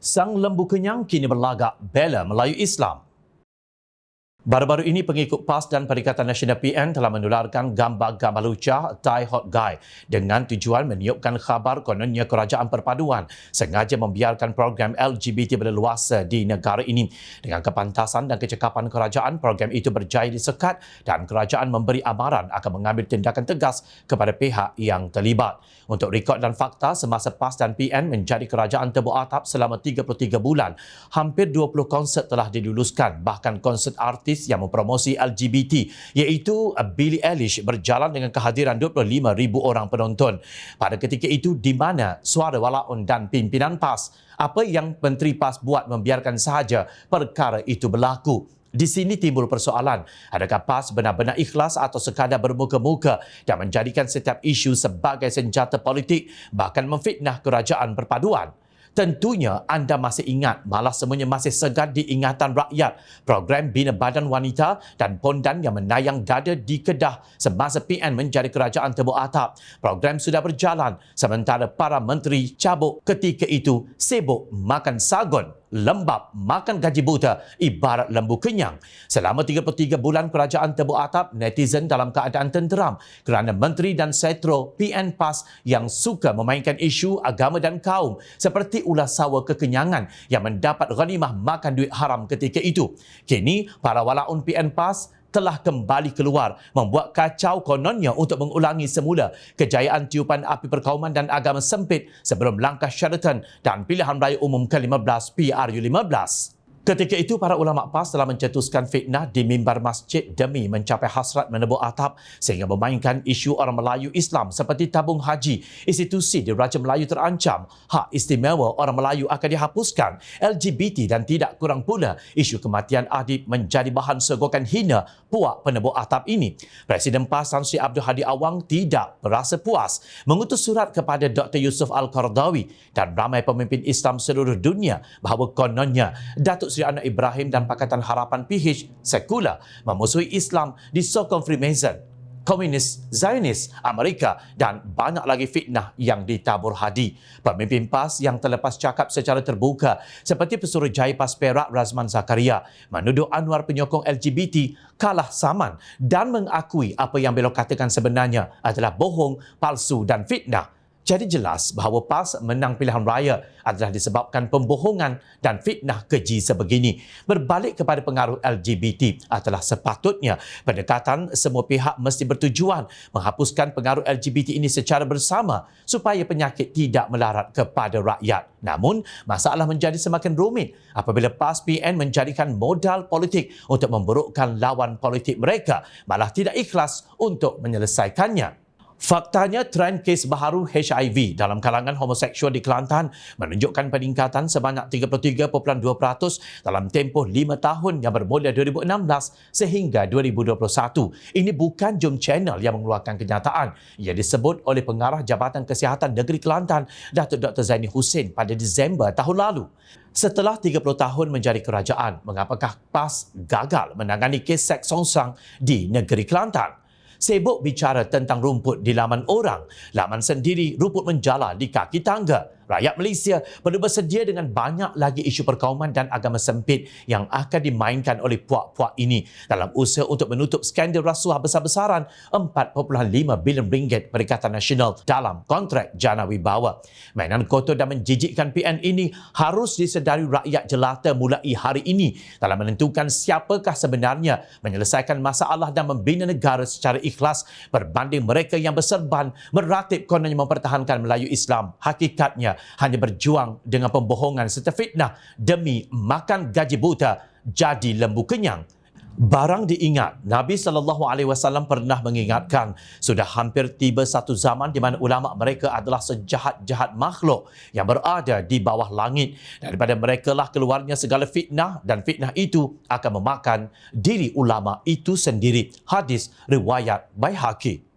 Sang lembu kenyang kini berlagak bela Melayu Islam. Baru-baru ini, pengikut PAS dan Perikatan Nasional PN telah menularkan gambar-gambar lucah Thai Hot Guy dengan tujuan meniupkan khabar kononnya kerajaan perpaduan sengaja membiarkan program LGBT berleluasa di negara ini. Dengan kepantasan dan kecekapan kerajaan, program itu berjaya disekat dan kerajaan memberi amaran akan mengambil tindakan tegas kepada pihak yang terlibat. Untuk rekod dan fakta, semasa PAS dan PN menjadi kerajaan tebuk atap selama 33 bulan, hampir 20 konsert telah diluluskan, bahkan konsert artis yang mempromosi LGBT iaitu Billie Eilish berjalan dengan kehadiran 25,000 orang penonton. Pada ketika itu, di mana suara walaun dan pimpinan PAS, apa yang Menteri PAS buat membiarkan sahaja perkara itu berlaku? Di sini timbul persoalan, adakah PAS benar-benar ikhlas atau sekadar bermuka-muka dan menjadikan setiap isu sebagai senjata politik, bahkan memfitnah kerajaan perpaduan? Tentunya anda masih ingat, malah semuanya masih segar di ingatan rakyat, program Bina Badan Wanita dan Pondan yang menayang gada di Kedah semasa PN menjadi kerajaan tebuk atap. Program sudah berjalan sementara para menteri cabuk ketika itu sibuk makan sagun, lembab, makan gaji buta ibarat lembu kenyang. Selama 33 bulan kerajaan tebuk atap, netizen dalam keadaan tenteram kerana menteri dan setro PN PAS yang suka memainkan isu agama dan kaum seperti ulah sawa kekenyangan yang mendapat ghanimah makan duit haram ketika itu. Kini, para walaun PN PAS telah kembali keluar membuat kacau kononnya untuk mengulangi semula kejayaan tiupan api perkauman dan agama sempit sebelum langkah Sheraton dan pilihan raya umum ke-15 PRU15. Ketika itu, para ulama PAS telah mencetuskan fitnah di mimbar masjid demi mencapai hasrat menebuk atap sehingga memainkan isu orang Melayu Islam seperti tabung haji, institusi di Raja Melayu terancam, hak istimewa orang Melayu akan dihapuskan, LGBT dan tidak kurang pula isu kematian adib menjadi bahan sogokan hina puak penebuk atap ini. Presiden PAS Tan Sri Abdul Hadi Awang tidak berasa puas, mengutus surat kepada Dr. Yusof Al-Qaradawi dan ramai pemimpin Islam seluruh dunia bahawa kononnya Datuk Seri Anwar Ibrahim dan Pakatan Harapan PH sekular memusuhi Islam, disokong Freemason, komunis, Zionis, Amerika dan banyak lagi fitnah yang ditabur Hadi. Pemimpin PAS yang terlepas cakap secara terbuka seperti Pesuruhjaya PAS Perak Razman Zakaria menuduh Anwar penyokong LGBT kalah saman dan mengakui apa yang beliau katakan sebenarnya adalah bohong, palsu dan fitnah. Jadi jelas bahawa PAS menang pilihan raya adalah disebabkan pembohongan dan fitnah keji sebegini. Berbalik kepada pengaruh LGBT adalah sepatutnya pendekatan semua pihak mesti bertujuan menghapuskan pengaruh LGBT ini secara bersama supaya penyakit tidak melarat kepada rakyat. Namun, masalah menjadi semakin rumit apabila PAS PN menjadikan modal politik untuk memburukkan lawan politik mereka, malah tidak ikhlas untuk menyelesaikannya. Faktanya, trend kes baharu HIV dalam kalangan homoseksual di Kelantan menunjukkan peningkatan sebanyak 33.2% dalam tempoh 5 tahun yang bermula 2016 sehingga 2021. Ini bukan Jom Channel yang mengeluarkan kenyataan. Ia disebut oleh Pengarah Jabatan Kesihatan Negeri Kelantan, Datuk Dr. Zaini Hussein pada Disember tahun lalu. Setelah 30 tahun menjadi kerajaan, mengapakah PAS gagal menangani kes seks songsang di negeri Kelantan? Sibuk bicara tentang rumput di laman orang, laman sendiri rumput menjala di kaki tangga. Rakyat Malaysia perlu bersedia dengan banyak lagi isu perkauman dan agama sempit yang akan dimainkan oleh puak-puak ini dalam usaha untuk menutup skandal rasuah besar-besaran RM4.5 bilion Perikatan Nasional dalam kontrak jana wibawa. Mainan kotor dan menjijikkan PN ini harus disedari rakyat jelata mulai hari ini dalam menentukan siapakah sebenarnya menyelesaikan masalah dan membina negara secara ikhlas berbanding mereka yang berserban meratib kononnya mempertahankan Melayu Islam. Hakikatnya hanya berjuang dengan pembohongan serta fitnah demi makan gaji buta jadi lembu kenyang. Barang diingat, Nabi SAW pernah mengingatkan, sudah hampir tiba satu zaman di mana ulama mereka adalah sejahat-jahat makhluk yang berada di bawah langit. Daripada mereka lah keluarnya segala fitnah dan fitnah itu akan memakan diri ulama itu sendiri. Hadis riwayat Baihaqi.